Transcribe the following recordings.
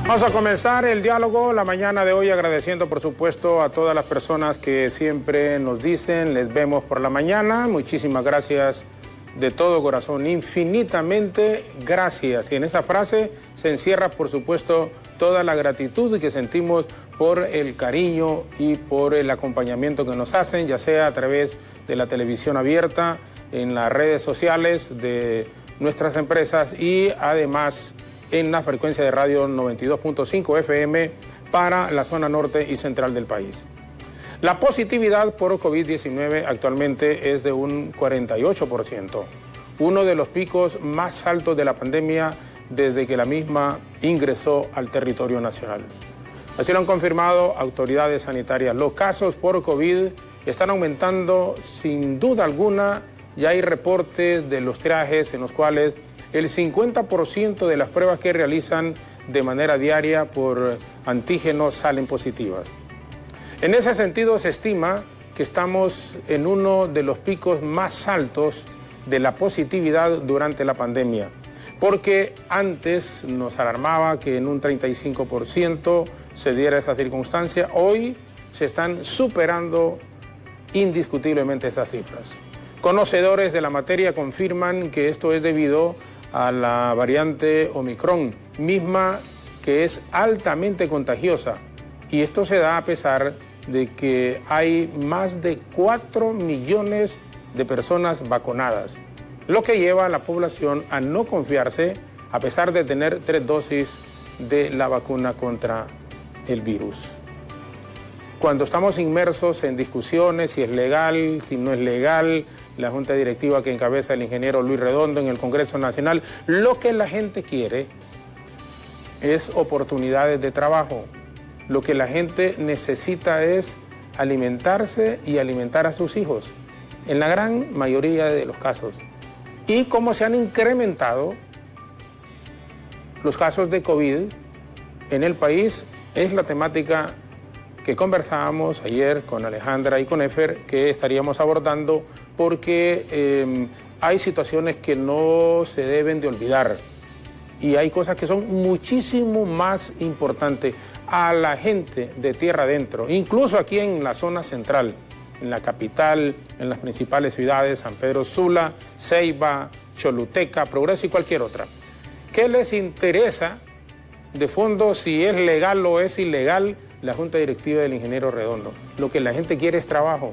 Vamos a comenzar el diálogo la mañana de hoy agradeciendo por supuesto a todas las personas que siempre nos dicen, les vemos por la mañana. Muchísimas gracias de todo corazón, infinitamente gracias. Y en esa frase se encierra por supuesto toda la gratitud que sentimos por el cariño y por el acompañamiento que nos hacen, ya sea a través de la televisión abierta, en las redes sociales de nuestras empresas y además en la frecuencia de radio 92.5 FM para la zona norte y central del país. La positividad por COVID-19 actualmente es de un 48%, uno de los picos más altos de la pandemia desde que la misma ingresó al territorio nacional. Así lo han confirmado autoridades sanitarias. Los casos por COVID están aumentando sin duda alguna. Ya hay reportes de los triajes en los cuales el 50% de las pruebas que realizan de manera diaria por antígenos salen positivas. En ese sentido, se estima que estamos en uno de los picos más altos de la positividad durante la pandemia, porque antes nos alarmaba que en un 35% se diera esa circunstancia. Hoy se están superando indiscutiblemente esas cifras. Conocedores de la materia confirman que esto es debido a la variante Omicron, misma que es altamente contagiosa. Y esto se da a pesar de que hay más de 4 millones de personas vacunadas, lo que lleva a la población a no confiarse a pesar de tener 3 dosis de la vacuna contra el virus. Cuando estamos inmersos en discusiones, si es legal, si no es legal, la junta directiva que encabeza el ingeniero Luis Redondo en el Congreso Nacional, lo que la gente quiere es oportunidades de trabajo. Lo que la gente necesita es alimentarse y alimentar a sus hijos, en la gran mayoría de los casos. Y como se han incrementado los casos de COVID en el país, es la temática que conversábamos ayer con Alejandra y con Efer, que estaríamos abordando, porque hay situaciones que no se deben de olvidar y hay cosas que son muchísimo más importantes a la gente de tierra adentro, incluso aquí en la zona central, en la capital, en las principales ciudades, San Pedro Sula, Ceiba, Choluteca, Progreso y cualquier otra. ¿Qué les interesa de fondo si es legal o es ilegal la junta directiva del ingeniero Redondo? Lo que la gente quiere es trabajo.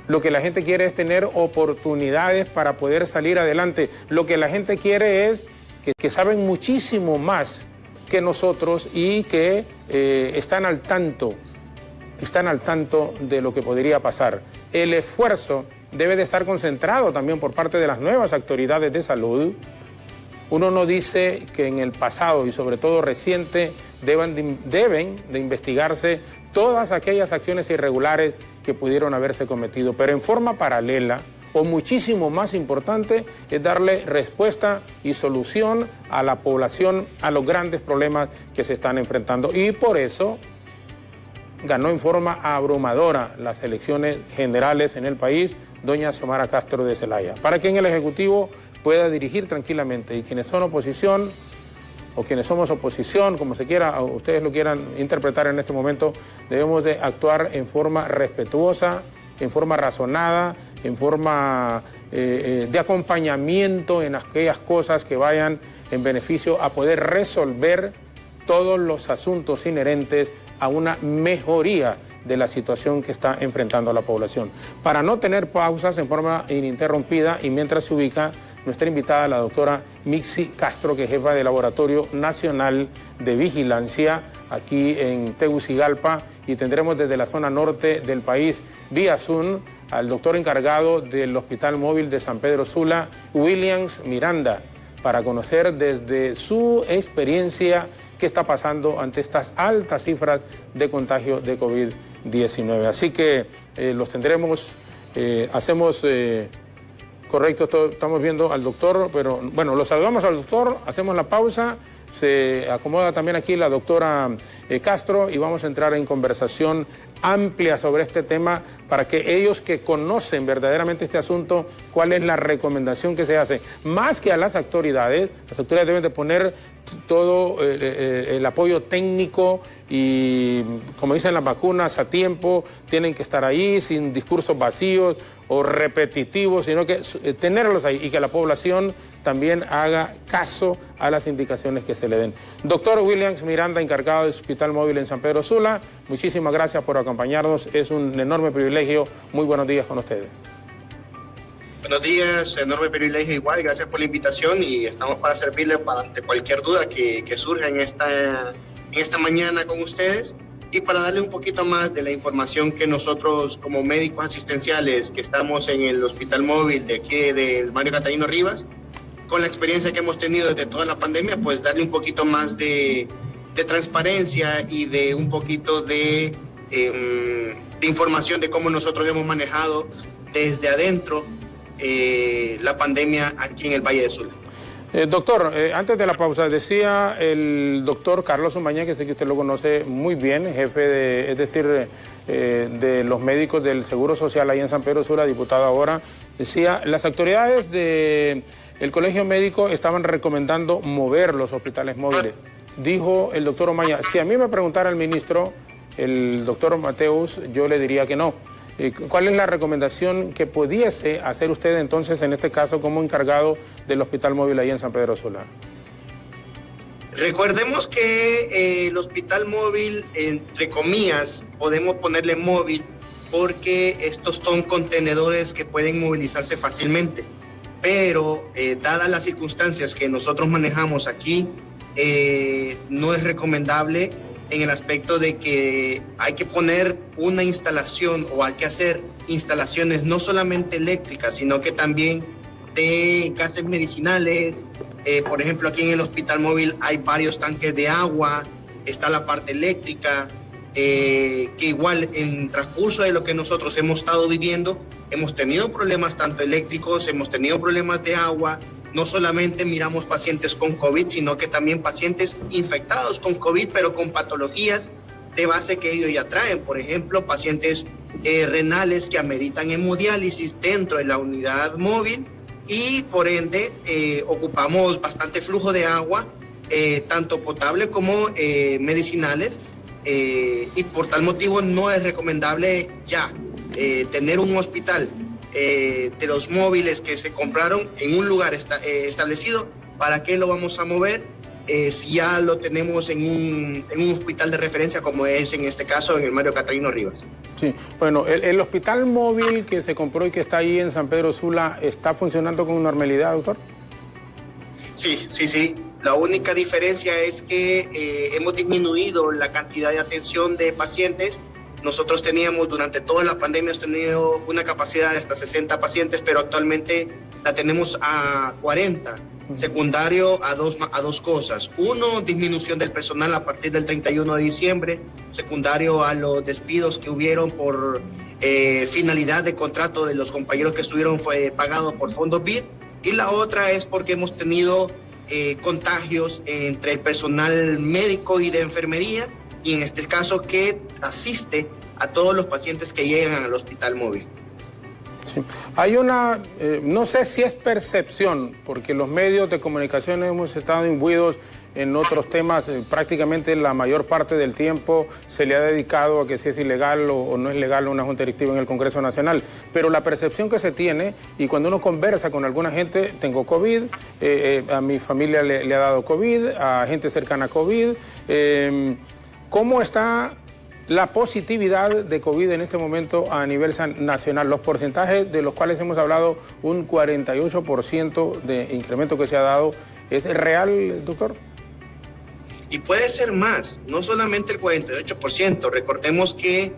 Lo que la gente quiere es tener oportunidades para poder salir adelante. Lo que la gente quiere es que saben muchísimo más que nosotros y que están al tanto de lo que podría pasar. El esfuerzo debe de estar concentrado también por parte de las nuevas autoridades de salud. Uno no dice que en el pasado y sobre todo reciente deben de investigarse todas aquellas acciones irregulares que pudieron haberse cometido, pero en forma paralela o muchísimo más importante es darle respuesta y solución a la población, a los grandes problemas que se están enfrentando. Y por eso ganó en forma abrumadora las elecciones generales en el país doña Xiomara Castro de Zelaya, para que en el Ejecutivo pueda dirigir tranquilamente, y quienes son oposición o quienes somos oposición, como se quiera, o ustedes lo quieran interpretar en este momento, debemos de actuar en forma respetuosa, en forma razonada, en forma de acompañamiento en aquellas cosas que vayan en beneficio a poder resolver todos los asuntos inherentes a una mejoría de la situación que está enfrentando la población. Para no tener pausas en forma ininterrumpida y mientras se ubica nuestra invitada, la doctora Mixi Castro, que es jefa del Laboratorio Nacional de Vigilancia aquí en Tegucigalpa, y tendremos desde la zona norte del país, vía Zoom, al doctor encargado del Hospital Móvil de San Pedro Sula, Williams Miranda, para conocer desde su experiencia qué está pasando ante estas altas cifras de contagio de COVID-19. Así que los tendremos, hacemos Correcto, estamos viendo al doctor, pero bueno, lo saludamos al doctor, hacemos la pausa, se acomoda también aquí la doctora Castro y vamos a entrar en conversación amplia sobre este tema para que ellos que conocen verdaderamente este asunto, cuál es la recomendación que se hace. Más que a las autoridades deben de poner todo el apoyo técnico y, como dicen las vacunas, a tiempo, tienen que estar ahí sin discursos vacíos o repetitivos, sino que tenerlos ahí y que la población también haga caso a las indicaciones que se le den. Doctor Williams Miranda, encargado del Hospital Móvil en San Pedro Sula, muchísimas gracias por acompañarnos, es un enorme privilegio, muy buenos días con ustedes. Buenos días, enorme privilegio igual, gracias por la invitación y estamos para servirle ante cualquier duda que surja en esta mañana con ustedes y para darle un poquito más de la información que nosotros como médicos asistenciales que estamos en el Hospital Móvil de aquí del Mario Catarino Rivas, con la experiencia que hemos tenido desde toda la pandemia, pues darle un poquito más de transparencia y de un poquito de información de cómo nosotros hemos manejado desde adentro la pandemia aquí en el Valle de Sula. Doctor, antes de la pausa, decía el doctor Carlos Umaña, que sé que usted lo conoce muy bien, jefe de los médicos del Seguro Social ahí en San Pedro Sula, diputado ahora, decía, las autoridades del Colegio Médico estaban recomendando mover los hospitales móviles. Dijo el doctor Umaña, si a mí me preguntara el ministro, el doctor Mateus, yo le diría que no. ¿Cuál es la recomendación que pudiese hacer usted entonces, en este caso, como encargado del Hospital Móvil ahí en San Pedro Sula? Recordemos que el Hospital Móvil, entre comillas, podemos ponerle móvil porque estos son contenedores que pueden movilizarse fácilmente. Pero, dadas las circunstancias que nosotros manejamos aquí, no es recomendable en el aspecto de que hay que poner una instalación o hay que hacer instalaciones no solamente eléctricas, sino que también de gases medicinales. Por ejemplo, aquí en el Hospital Móvil hay varios tanques de agua, está la parte eléctrica, que igual en transcurso de lo que nosotros hemos estado viviendo, hemos tenido problemas tanto eléctricos, hemos tenido problemas de agua. No solamente miramos pacientes con COVID, sino que también pacientes infectados con COVID, pero con patologías de base que ellos ya traen. Por ejemplo, pacientes renales que ameritan hemodiálisis dentro de la unidad móvil y por ende ocupamos bastante flujo de agua, tanto potable como medicinales, y por tal motivo no es recomendable ya tener un hospital de los móviles que se compraron en un lugar establecido. ¿Para qué lo vamos a mover si ya lo tenemos en un hospital de referencia como es en este caso en el Mario Catarino Rivas? Sí, bueno, el hospital móvil que se compró y que está ahí en San Pedro Sula, ¿está funcionando con normalidad, doctor? Sí. La única diferencia es que hemos disminuido la cantidad de atención de pacientes. Nosotros teníamos durante toda la pandemia tenido una capacidad de hasta 60 pacientes, pero actualmente la tenemos a 40. Secundario a dos cosas. Uno, disminución del personal a partir del 31 de diciembre. Secundario a los despidos que hubieron por finalidad de contrato de los compañeros que estuvieron pagados por fondos BID. Y la otra es porque hemos tenido contagios entre el personal médico y de enfermería, y en este caso que asiste a todos los pacientes que llegan al Hospital Móvil. Sí. Hay una, no sé si es percepción, porque los medios de comunicación hemos estado imbuidos en otros temas, prácticamente la mayor parte del tiempo se le ha dedicado a que si es ilegal o no es legal una junta directiva en el Congreso Nacional, pero la percepción que se tiene, y cuando uno conversa con alguna gente, tengo COVID, a mi familia le ha dado COVID, a gente cercana a COVID, ¿cómo está la positividad de COVID en este momento a nivel nacional? Los porcentajes de los cuales hemos hablado, un 48% de incremento que se ha dado, ¿es real, doctor? Y puede ser más, no solamente el 48%. Recordemos que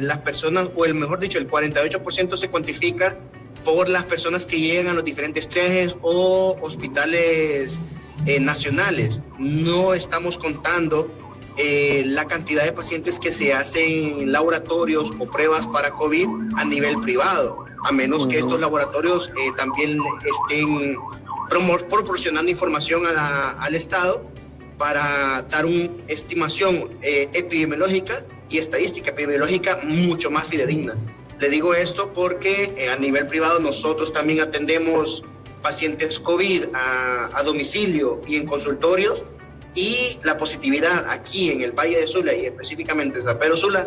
las personas, o el mejor dicho, el 48% se cuantifica por las personas que llegan a los diferentes triajes o hospitales nacionales. No estamos contando la cantidad de pacientes que se hacen laboratorios o pruebas para COVID a nivel privado, a menos que estos laboratorios también estén proporcionando información al Estado para dar una estimación epidemiológica y estadística epidemiológica mucho más fidedigna. Le digo esto porque a nivel privado nosotros también atendemos pacientes COVID a domicilio y en consultorios, y la positividad aquí en el Valle de Sula y específicamente en San Pedro Sula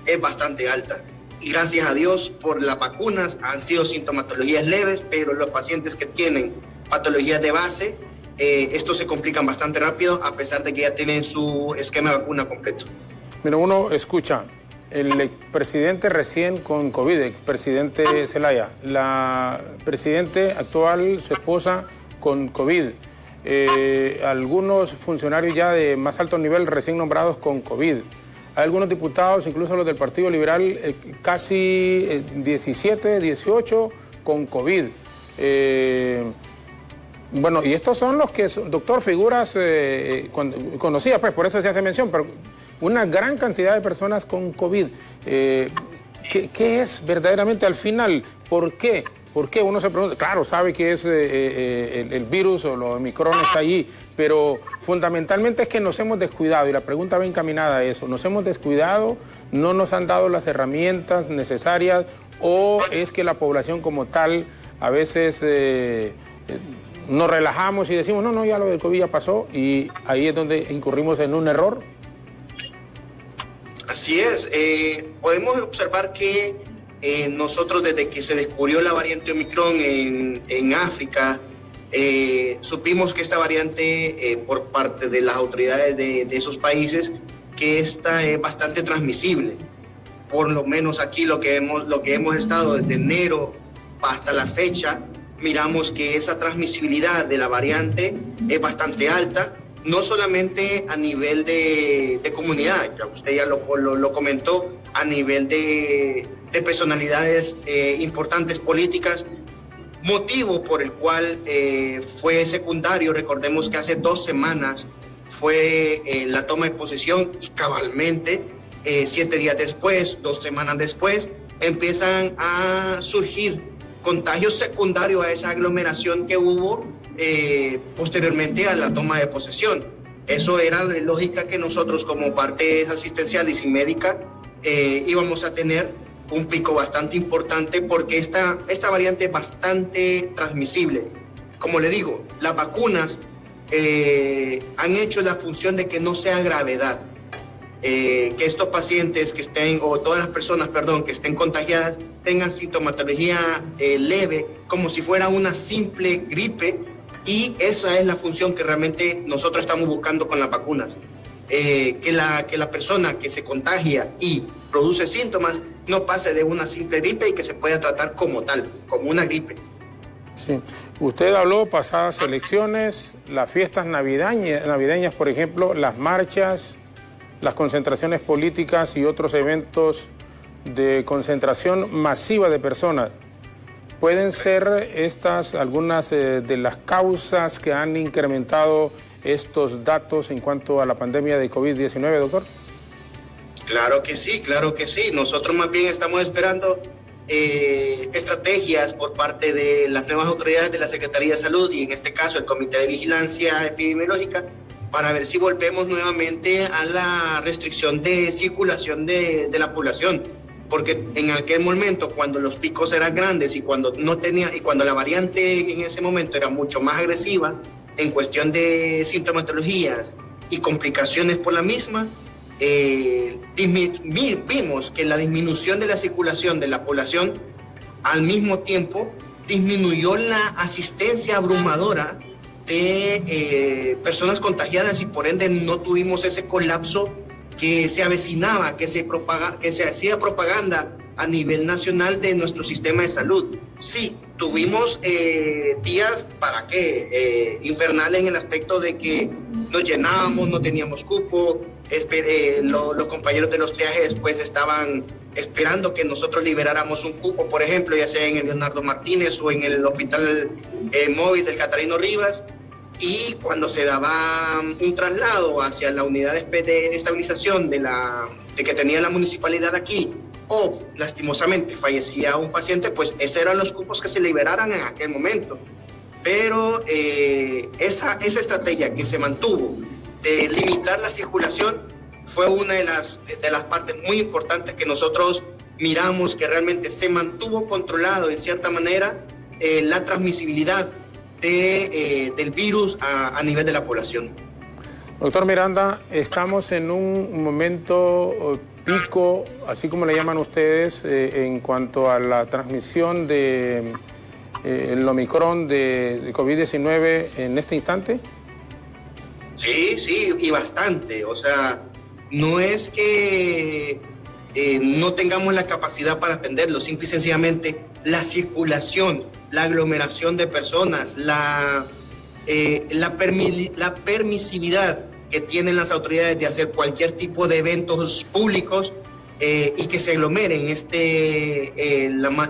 es bastante alta. Y gracias a Dios por las vacunas han sido sintomatologías leves, pero los pacientes que tienen patologías de base, estos se complican bastante rápido a pesar de que ya tienen su esquema de vacuna completo. Mira, uno escucha, el expresidente recién con COVID, expresidente Zelaya, la presidente actual, su esposa, con COVID, algunos funcionarios ya de más alto nivel recién nombrados con COVID, hay algunos diputados, incluso los del Partido Liberal, casi 17, 18 con COVID. Bueno, y estos son los que, doctor, figuras conocidas, pues por eso se hace mención, pero una gran cantidad de personas con COVID. ¿Qué es verdaderamente al final? ¿Por qué? ¿Por qué? Uno se pregunta, claro, sabe que es el virus o los Omicron está allí, pero fundamentalmente es que nos hemos descuidado, y la pregunta va encaminada a eso. ¿Nos hemos descuidado? ¿No nos han dado las herramientas necesarias? ¿O es que la población como tal a veces nos relajamos y decimos, no, ya lo del COVID ya pasó, y ahí es donde incurrimos en un error? Así es. Podemos observar que nosotros desde que se descubrió la variante Omicron en África, supimos que esta variante por parte de las autoridades de esos países, que esta es bastante transmisible. Por lo menos aquí lo que hemos estado desde enero hasta la fecha, miramos que esa transmisibilidad de la variante es bastante alta, no solamente a nivel de comunidad, ya usted ya lo comentó, a nivel de personalidades importantes políticas, motivo por el cual fue secundario. Recordemos que hace 2 semanas fue la toma de posesión, y cabalmente 7 días después, 2 semanas después, empiezan a surgir contagios secundarios a esa aglomeración que hubo posteriormente a la toma de posesión. Eso era de lógica que nosotros como partes asistenciales y médica íbamos a tener un pico bastante importante, porque esta variante es bastante transmisible. Como le digo, las vacunas han hecho la función de que no sea gravedad, que estos pacientes que estén, o todas las personas, perdón, que estén contagiadas, tengan sintomatología leve, como si fuera una simple gripe, y esa es la función que realmente nosotros estamos buscando con las vacunas. Que la persona que se contagia y produce síntomas no pase de una simple gripe y que se pueda tratar como tal, como una gripe. Sí. Usted habló pasadas elecciones, las fiestas navideñas, por ejemplo, las marchas, las concentraciones políticas y otros eventos de concentración masiva de personas. ¿Pueden ser estas algunas de las causas que han incrementado estos datos en cuanto a la pandemia de COVID-19, doctor? Claro que sí, claro que sí. Nosotros más bien estamos esperando estrategias por parte de las nuevas autoridades de la Secretaría de Salud, y en este caso el Comité de Vigilancia Epidemiológica, para ver si volvemos nuevamente a la restricción de circulación de la población. Porque en aquel momento, cuando los picos eran grandes y cuando la variante en ese momento era mucho más agresiva en cuestión de sintomatologías y complicaciones por la misma, vimos que la disminución de la circulación de la población, al mismo tiempo disminuyó la asistencia abrumadora de personas contagiadas, y por ende no tuvimos ese colapso que se avecinaba, que se hacía propaganda a nivel nacional de nuestro sistema de salud. Sí, tuvimos días, infernales, en el aspecto de que nos llenábamos, no teníamos cupo, los compañeros de los triajes pues estaban esperando que nosotros liberáramos un cupo, por ejemplo, ya sea en el Leonardo Martínez o en el hospital móvil del Catarino Rivas, y cuando se daba un traslado hacia la unidad de estabilización de que tenía la municipalidad aquí, o lastimosamente fallecía un paciente, pues esos eran los cupos que se liberaran en aquel momento. Pero esa estrategia que se mantuvo de limitar la circulación fue una de las partes muy importantes que nosotros miramos, que realmente se mantuvo controlado en cierta manera la transmisibilidad del virus a nivel de la población. Doctor Miranda, estamos en un momento pico, así como le llaman ustedes, en cuanto a la transmisión de el Omicron de COVID-19 en este instante. Sí, y bastante. O sea, no es que no tengamos la capacidad para atenderlo, simple y sencillamente la circulación, la aglomeración de personas, la permisividad que tienen las autoridades de hacer cualquier tipo de eventos públicos y que se aglomeren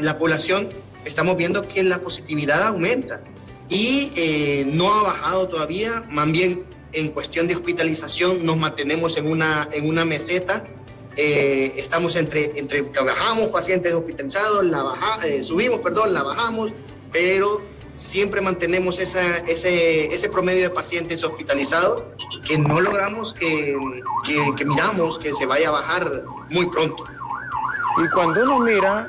la población, estamos viendo que la positividad aumenta y no ha bajado todavía. Más bien, en cuestión de hospitalización nos mantenemos en una meseta. Estamos entre que bajamos pacientes hospitalizados, subimos, la bajamos, pero siempre mantenemos ese promedio de pacientes hospitalizados que no logramos que miramos que se vaya a bajar muy pronto. Y cuando uno mira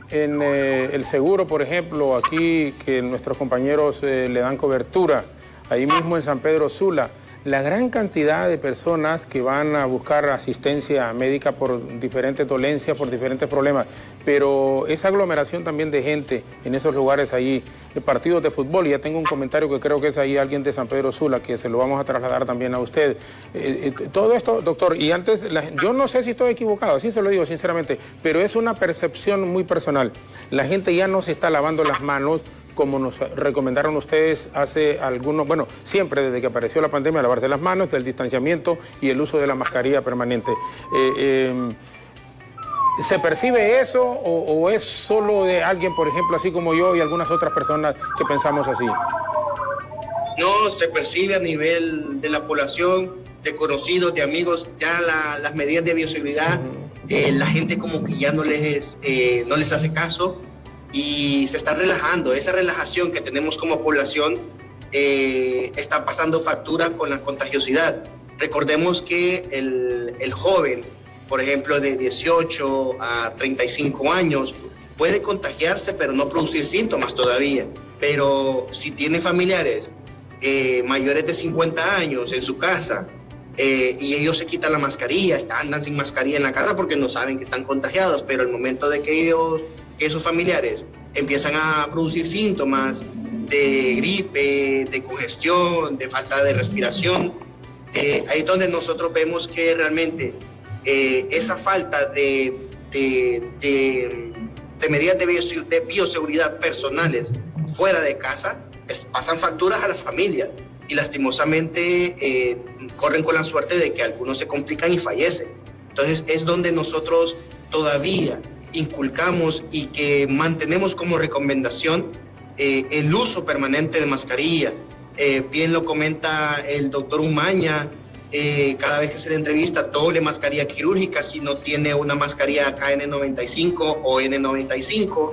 en el seguro, por ejemplo, aquí que nuestros compañeros le dan cobertura, ahí mismo en San Pedro Sula, la gran cantidad de personas que van a buscar asistencia médica por diferentes dolencias, por diferentes problemas, pero esa aglomeración también de gente en esos lugares ahí, partidos de fútbol, y ya tengo un comentario que creo que es ahí alguien de San Pedro Sula, que se lo vamos a trasladar también a usted. Todo esto, doctor, y antes, yo no sé si estoy equivocado, así se lo digo sinceramente, pero es una percepción muy personal. La gente ya no se está lavando las manos como nos recomendaron ustedes hace algunos, bueno, siempre desde que apareció la pandemia, lavarse las manos, el distanciamiento y el uso de la mascarilla permanente. ¿Se percibe eso o es solo de alguien, por ejemplo, así como yo y algunas otras personas que pensamos así? No, se percibe a nivel de la población, de conocidos, de amigos, ya las medidas de bioseguridad, la gente como que ya no les hace caso y se está relajando. Esa relajación que tenemos como población está pasando factura con la contagiosidad. Recordemos que el joven, por ejemplo, de 18 a 35 años, puede contagiarse pero no producir síntomas todavía. Pero si tiene familiares mayores de 50 años en su casa y ellos se quitan la mascarilla, andan sin mascarilla en la casa porque no saben que están contagiados, pero el momento de que esos familiares empiezan a producir síntomas de gripe, de congestión, de falta de respiración, ahí es donde nosotros vemos que realmente esa falta de medidas de bioseguridad personales fuera de casa pasan facturas a la familia y lastimosamente corren con la suerte de que algunos se complican y fallecen. Entonces es donde nosotros todavía inculcamos y que mantenemos como recomendación el uso permanente de mascarilla. Bien lo comenta el doctor Umaña, cada vez que se le entrevista, doble mascarilla quirúrgica si no tiene una mascarilla KN95 o N95,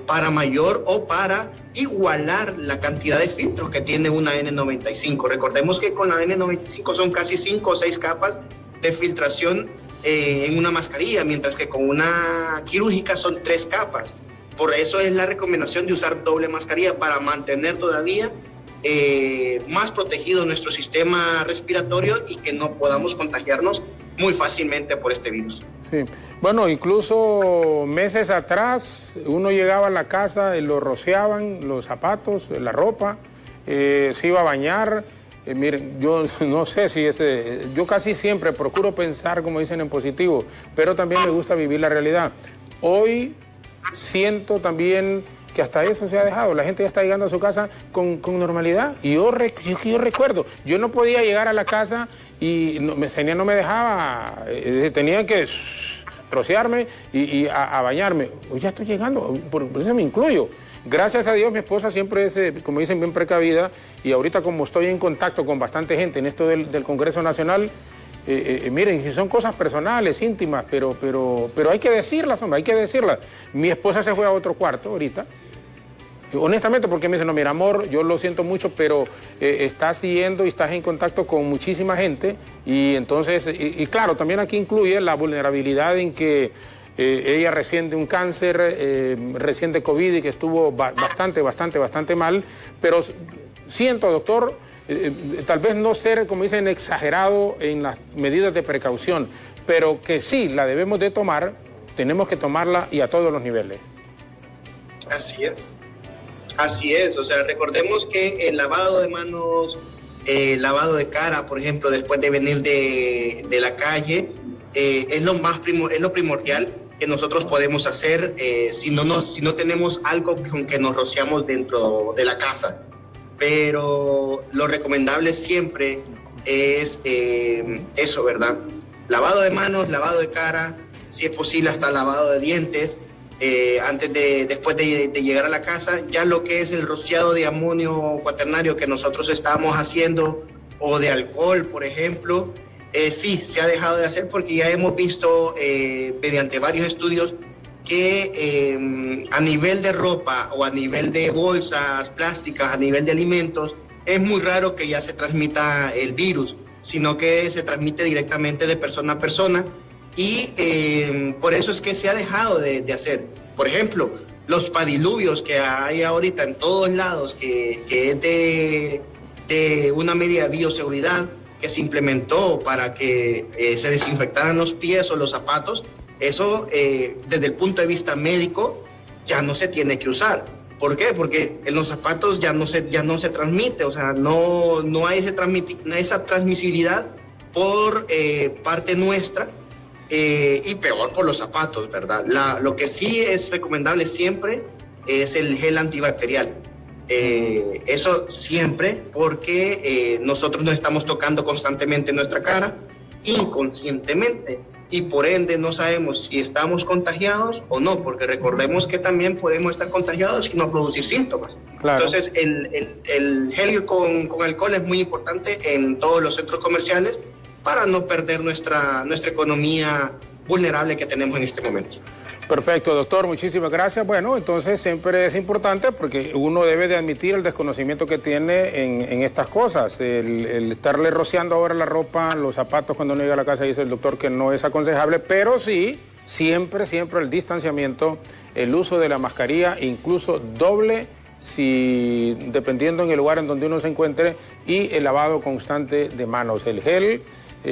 para mayor o para igualar la cantidad de filtros que tiene una N95. Recordemos que con la N95 son casi 5 o 6 capas de filtración en una mascarilla, mientras que con una quirúrgica son 3 capas. Por eso es la recomendación de usar doble mascarilla para mantener todavía más protegido nuestro sistema respiratorio y que no podamos contagiarnos muy fácilmente por este virus. Sí. Bueno, incluso meses atrás uno llegaba a la casa y lo rociaban los zapatos, la ropa, se iba a bañar. Miren, yo no sé si yo casi siempre procuro pensar, como dicen, en positivo, pero también me gusta vivir la realidad. Hoy siento también que hasta eso se ha dejado, la gente ya está llegando a su casa con normalidad. Y yo recuerdo, yo no podía llegar a la casa y no me dejaba, tenía que rociarme y a bañarme. Hoy ya estoy llegando, por eso me incluyo. Gracias a Dios mi esposa siempre es, como dicen, bien precavida, y ahorita como estoy en contacto con bastante gente en esto del Congreso Nacional, miren, si son cosas personales, íntimas, pero hay que decirlas, hombre, hay que decirlas. Mi esposa se fue a otro cuarto ahorita, honestamente, porque me dice, no, mira, amor, yo lo siento mucho, pero estás siguiendo y estás en contacto con muchísima gente, y entonces, y claro, también aquí incluye la vulnerabilidad en que ella recién de un cáncer, recién de COVID, y que estuvo bastante mal, pero siento, doctor, tal vez no ser, como dicen, exagerado en las medidas de precaución, pero que sí la debemos de tomar, tenemos que tomarla y a todos los niveles. Así es, o sea, recordemos que el lavado de manos, lavado de cara, por ejemplo, después de venir de la calle, es lo primordial que nosotros podemos hacer si no tenemos algo con que nos rociamos dentro de la casa. Pero lo recomendable siempre es eso, ¿verdad? Lavado de manos, lavado de cara, si es posible hasta lavado de dientes, después de llegar a la casa. Ya lo que es el rociado de amonio cuaternario que nosotros estábamos haciendo, o de alcohol, por ejemplo, sí, se ha dejado de hacer, porque ya hemos visto mediante varios estudios que a nivel de ropa o a nivel de bolsas plásticas, a nivel de alimentos, es muy raro que ya se transmita el virus, sino que se transmite directamente de persona a persona, y por eso es que se ha dejado de hacer. Por ejemplo, los padiluvios que hay ahorita en todos lados, que es de una medida de bioseguridad que se implementó para que se desinfectaran los pies o los zapatos, eso desde el punto de vista médico ya no se tiene que usar. ¿Por qué? Porque en los zapatos ya no se transmite, o sea, no hay esa transmisibilidad por parte nuestra, y peor por los zapatos, ¿verdad? Lo que sí es recomendable siempre es el gel antibacterial. Eso siempre, porque nosotros nos estamos tocando constantemente nuestra cara, inconscientemente, y por ende no sabemos si estamos contagiados o no, porque recordemos que también podemos estar contagiados y no producir síntomas. Claro. Entonces el gel con alcohol es muy importante en todos los centros comerciales para no perder nuestra economía vulnerable que tenemos en este momento. Perfecto, doctor, muchísimas gracias. Bueno, entonces siempre es importante, porque uno debe de admitir el desconocimiento que tiene en estas cosas. El estarle rociando ahora la ropa, los zapatos cuando uno llega a la casa, dice el doctor que no es aconsejable, pero sí, siempre el distanciamiento, el uso de la mascarilla, incluso doble, si dependiendo en el lugar en donde uno se encuentre, y el lavado constante de manos, el gel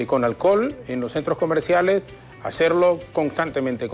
con alcohol en los centros comerciales, hacerlo constantemente.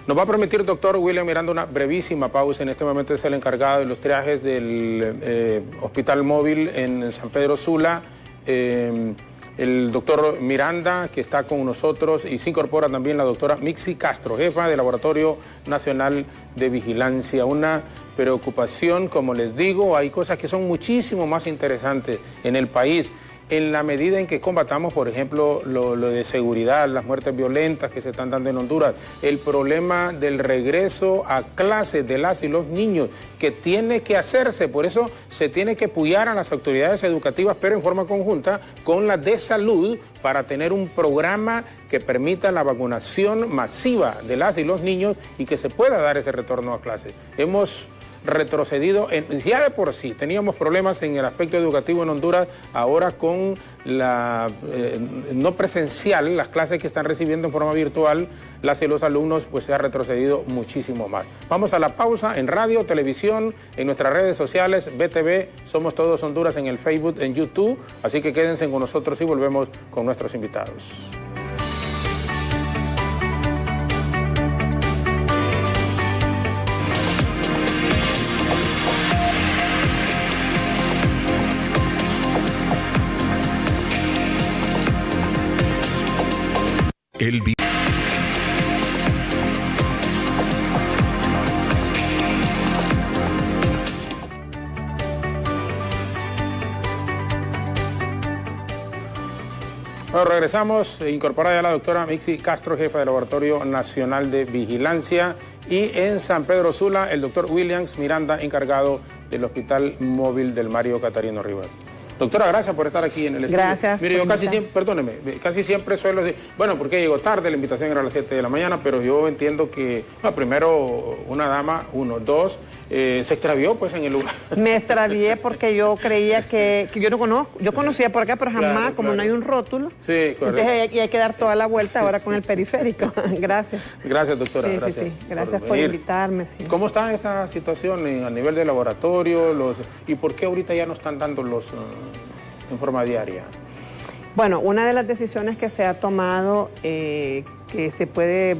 Nos va a permitir, doctor William Miranda, una brevísima pausa. En este momento es el encargado de los triajes del Hospital Móvil en San Pedro Sula, el doctor Miranda, que está con nosotros, y se incorpora también la doctora Mixi Castro, jefa del Laboratorio Nacional de Vigilancia. Una preocupación, como les digo, hay cosas que son muchísimo más interesantes en el país. En la medida en que combatamos, por ejemplo, lo de seguridad, las muertes violentas que se están dando en Honduras, el problema del regreso a clases de las y los niños, que tiene que hacerse, por eso se tiene que apoyar a las autoridades educativas, pero en forma conjunta con las de salud, para tener un programa que permita la vacunación masiva de las y los niños y que se pueda dar ese retorno a clases. Hemos retrocedido, ya de por sí teníamos problemas en el aspecto educativo en Honduras, ahora con la no presencial, las clases que están recibiendo en forma virtual las y los alumnos, pues se ha retrocedido muchísimo más. Vamos a la pausa en radio, televisión, en nuestras redes sociales, BTV, Somos Todos Honduras, en el Facebook, en YouTube, así que quédense con nosotros y volvemos con nuestros invitados. Bueno, regresamos, incorporada ya la doctora Mixi Castro, jefa del Laboratorio Nacional de Vigilancia, y en San Pedro Sula, el doctor Williams Miranda, encargado del Hospital Móvil del Mario Catarino Rivera. Doctora, gracias por estar aquí en el estudio. Gracias. Mire, yo casi siempre, perdóneme, casi siempre suelo decir, bueno, porque llegó tarde, la invitación era a las 7 de la mañana, pero yo entiendo que, bueno, primero una dama, dos, se extravió pues en el lugar. Me extravié porque yo creía que yo no conozco, yo conocía por acá, pero jamás, claro, como no hay un rótulo. Sí, correcto. Entonces hay que dar toda la vuelta ahora con el periférico. Gracias. Gracias, doctora. Sí, gracias. sí. Gracias por invitarme. Sí. ¿Cómo está esa situación a nivel de laboratorio? ¿Y por qué ahorita ya no están dando los en forma diaria? Bueno, una de las decisiones que se ha tomado que se puede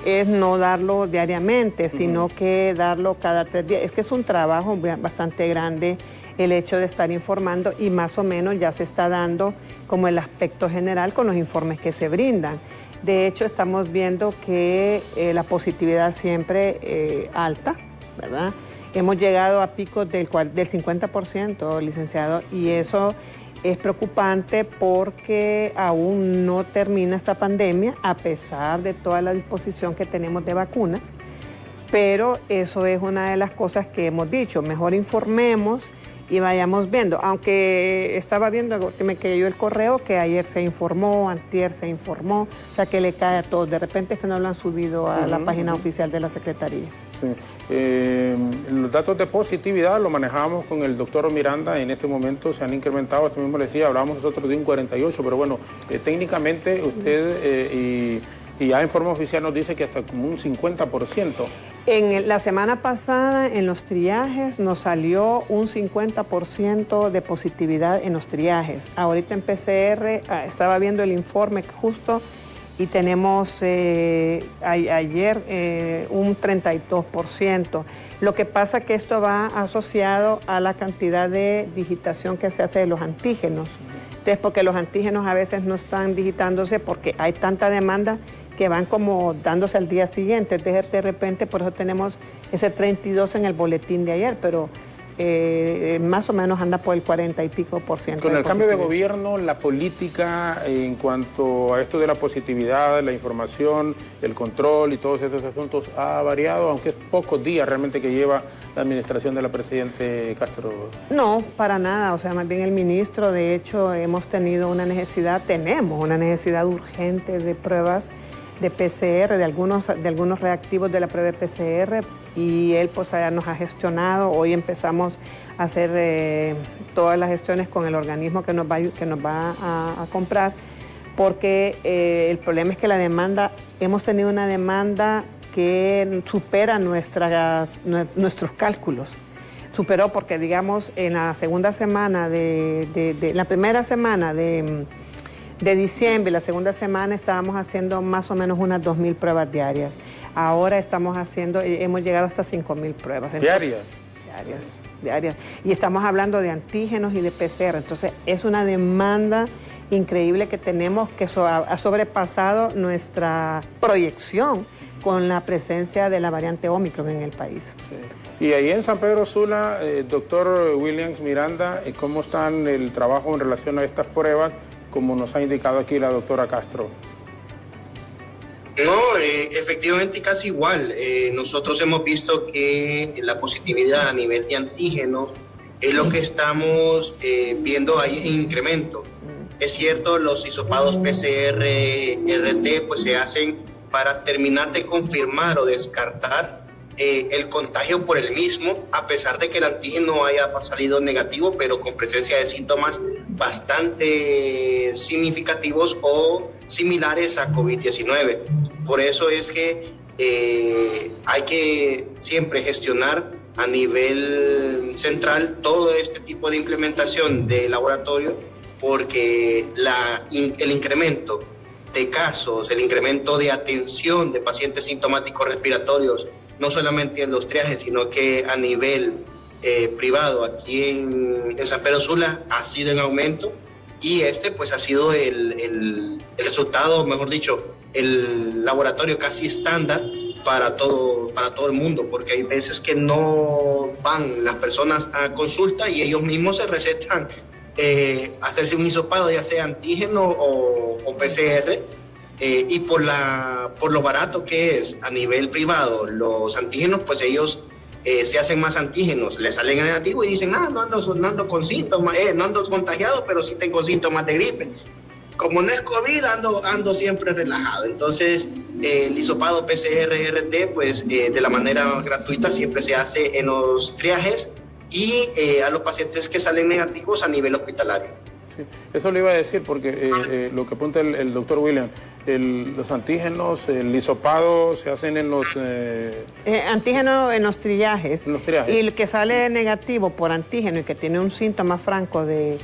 es no darlo diariamente, sino que darlo cada 3 días. Es que es un trabajo bastante grande el hecho de estar informando y más o menos ya se está dando como el aspecto general con los informes que se brindan. De hecho, estamos viendo que la positividad siempre alta, ¿verdad? Hemos llegado a picos del 50%, licenciado, y eso es preocupante porque aún no termina esta pandemia, a pesar de toda la disposición que tenemos de vacunas, pero eso es una de las cosas que hemos dicho, mejor informemos y vayamos viendo, aunque estaba viendo que me cayó el correo que ayer se informó, antier se informó, o sea que le cae a todos, de repente es que no lo han subido a la página oficial de la Secretaría. Sí. Los datos de positividad lo manejábamos con el doctor Miranda, en este momento se han incrementado, este mismo le decía, hablábamos nosotros de un 48, pero bueno, técnicamente usted y ya en forma oficial nos dice que hasta como un 50%. La semana pasada en los triajes nos salió un 50% de positividad en los triajes. Ahorita en PCR estaba viendo el informe justo y tenemos ayer un 32%. Lo que pasa es que esto va asociado a la cantidad de digitación que se hace de los antígenos. Entonces, porque los antígenos a veces no están digitándose porque hay tanta demanda que van como dándose al día siguiente. Entonces, de repente, por eso tenemos ese 32 en el boletín de ayer, pero más o menos anda por el 40 y pico %. Con el cambio de gobierno, la política en cuanto a esto de la positividad, la información, el control y todos estos asuntos ha variado, aunque es pocos días realmente que lleva la administración de la Presidente Castro. No, para nada, o sea, más bien el ministro, de hecho, tenemos una necesidad urgente de pruebas de PCR, de algunos reactivos de la prueba de PCR, y él pues allá nos ha gestionado. Hoy empezamos a hacer todas las gestiones con el organismo que nos va a comprar, porque el problema es que hemos tenido una demanda que supera nuestros cálculos. Superó porque, digamos, en la segunda semana la primera semana de diciembre, la segunda semana estábamos haciendo más o menos unas 2.000 pruebas diarias. Ahora hemos llegado hasta 5.000 pruebas. ¿Diarias? Diarias. Y estamos hablando de antígenos y de PCR. Entonces, es una demanda increíble que tenemos, que ha sobrepasado nuestra proyección con la presencia de la variante Omicron en el país. Sí. Y ahí en San Pedro Sula, doctor Williams Miranda, ¿cómo está el trabajo en relación a estas pruebas, como nos ha indicado aquí la doctora Castro? No, efectivamente casi igual. Nosotros hemos visto que la positividad a nivel de antígenos es lo que estamos viendo ahí en incremento. Es cierto, los hisopados PCR-RT pues se hacen para terminar de confirmar o descartar el contagio por el mismo, a pesar de que el antígeno haya salido negativo, pero con presencia de síntomas bastante significativos o similares a COVID-19. Por eso es que hay que siempre gestionar a nivel central todo este tipo de implementación de laboratorio, porque el incremento de casos, el incremento de atención de pacientes sintomáticos respiratorios, no solamente en los triajes, sino que a nivel privado aquí en San Pedro Sula ha sido en aumento, y pues ha sido el resultado, mejor dicho, el laboratorio casi estándar para todo el mundo, porque hay veces que no van las personas a consulta y ellos mismos se recetan hacerse un hisopado, ya sea antígeno o PCR, y por lo barato que es a nivel privado los antígenos, pues ellos se hacen más antígenos, le salen negativos y dicen, no ando con síntomas, no ando contagiado, pero sí tengo síntomas de gripe. Como no es COVID, ando siempre relajado. Entonces, el hisopado PCR-RT, pues de la manera gratuita siempre se hace en los triajes y a los pacientes que salen negativos a nivel hospitalario. Sí, eso le iba a decir porque lo que apunta el doctor William, los antígenos, el hisopado se hacen en los... Antígenos en los triajes. En los triajes. Y el que sale negativo por antígeno y que tiene un síntoma franco de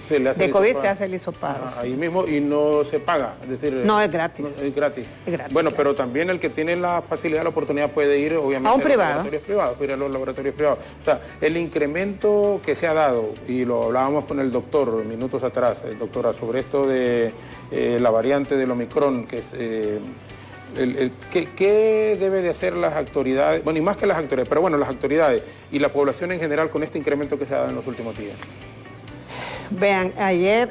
COVID se hace el hisopado. Ajá, sí. Ahí mismo y no se paga, es decir... No, es gratis. No, es gratis. Es gratis. Bueno, pero también el que tiene la facilidad, la oportunidad puede ir obviamente a un privado. Laboratorios privados, puede ir a los laboratorios privados. O sea, el incremento que se ha dado, y lo hablábamos con el doctor minutos atrás, doctora, sobre esto de la variante del Omicron, que es... ¿Qué debe de hacer las autoridades? Bueno, y más que las autoridades, pero bueno, las autoridades y la población en general con este incremento que se ha dado en los últimos días. Vean,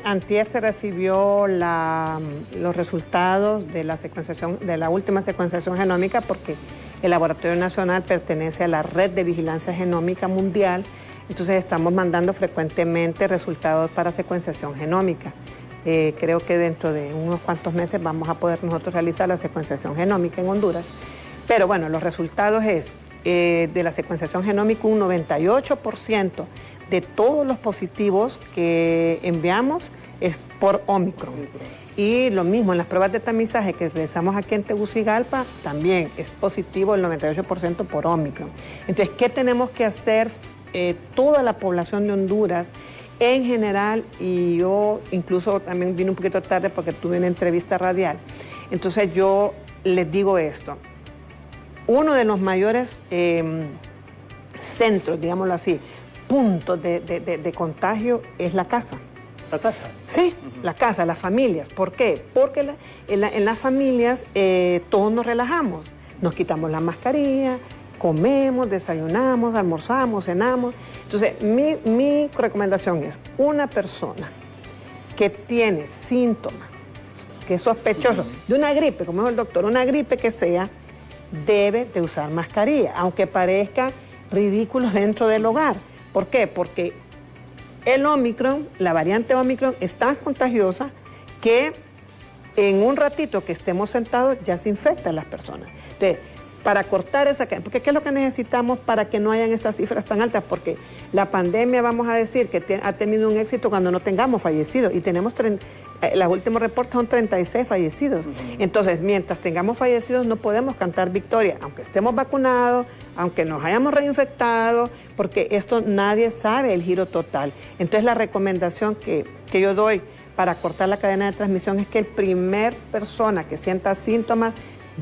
antier se recibió los resultados de la secuenciación, de la última secuenciación genómica, porque el Laboratorio Nacional pertenece a la Red de Vigilancia Genómica Mundial, entonces estamos mandando frecuentemente resultados para secuenciación genómica. Creo que dentro de unos cuantos meses vamos a poder nosotros realizar la secuenciación genómica en Honduras. Pero bueno, los resultados es de la secuenciación genómica un 98% de todos los positivos que enviamos es por Omicron. Y lo mismo, en las pruebas de tamizaje que realizamos aquí en Tegucigalpa, también es positivo el 98% por Omicron. Entonces, ¿qué tenemos que hacer toda la población de Honduras en general? Y yo incluso también vine un poquito tarde porque tuve una entrevista radial. Entonces yo les digo esto. Uno de los mayores centros, digámoslo así, puntos de contagio es la casa. ¿La casa? Sí, la casa, las familias. ¿Por qué? Porque en las familias todos nos relajamos. Nos quitamos la mascarilla, comemos, desayunamos, almorzamos, cenamos. Entonces, mi recomendación es, una persona que tiene síntomas, que es sospechoso de una gripe, como dijo el doctor, una gripe que sea, debe de usar mascarilla, aunque parezca ridículo dentro del hogar. ¿Por qué? Porque el Omicron, la variante Omicron, es tan contagiosa que en un ratito que estemos sentados ya se infectan las personas. Entonces, para cortar esa cadena, porque ¿qué es lo que necesitamos para que no hayan estas cifras tan altas? Porque la pandemia, vamos a decir, que ha tenido un éxito cuando no tengamos fallecidos, y tenemos, los últimos reportes son 36 fallecidos. Entonces, mientras tengamos fallecidos no podemos cantar victoria, aunque estemos vacunados, aunque nos hayamos reinfectado, porque esto nadie sabe el giro total. Entonces, la recomendación que yo doy para cortar la cadena de transmisión es que el primer persona que sienta síntomas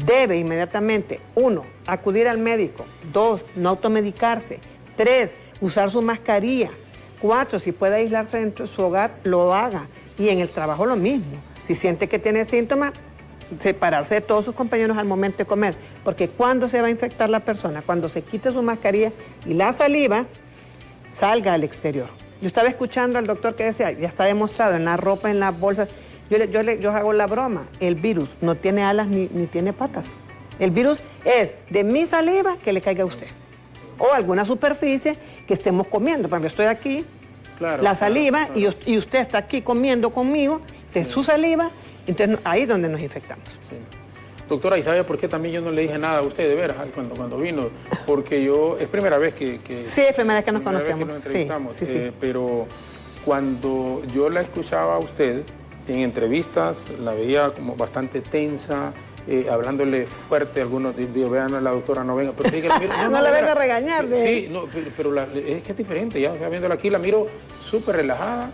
debe inmediatamente, 1, acudir al médico, 2, no automedicarse, 3, usar su mascarilla, 4, si puede aislarse dentro de su hogar, lo haga. Y en el trabajo lo mismo. Si siente que tiene síntomas, separarse de todos sus compañeros al momento de comer. Porque ¿cuándo se va a infectar la persona? Cuando se quite su mascarilla y la saliva salga al exterior. Yo estaba escuchando al doctor que decía, ya está demostrado en la ropa, en las bolsas. Yo hago la broma, el virus no tiene alas ni tiene patas. El virus es de mi saliva que le caiga a usted. O alguna superficie que estemos comiendo. Por ejemplo, estoy aquí, claro, la saliva, claro. Y usted está aquí comiendo conmigo, de su saliva, entonces ahí es donde nos infectamos. Sí. Doctora, ¿y sabe por qué también yo no le dije nada a usted, de veras, cuando vino? Porque es primera vez que sí, es primera vez que nos conocemos. Vez que nos entrevistamos, sí. Pero cuando yo la escuchaba a usted en entrevistas, la veía como bastante tensa, hablándole fuerte. Algunos digo, vean a la doctora, no venga, pero dígale, mira, no la venga a regañar. Sí, no, pero es que es diferente, ya viéndola aquí, la miro súper relajada,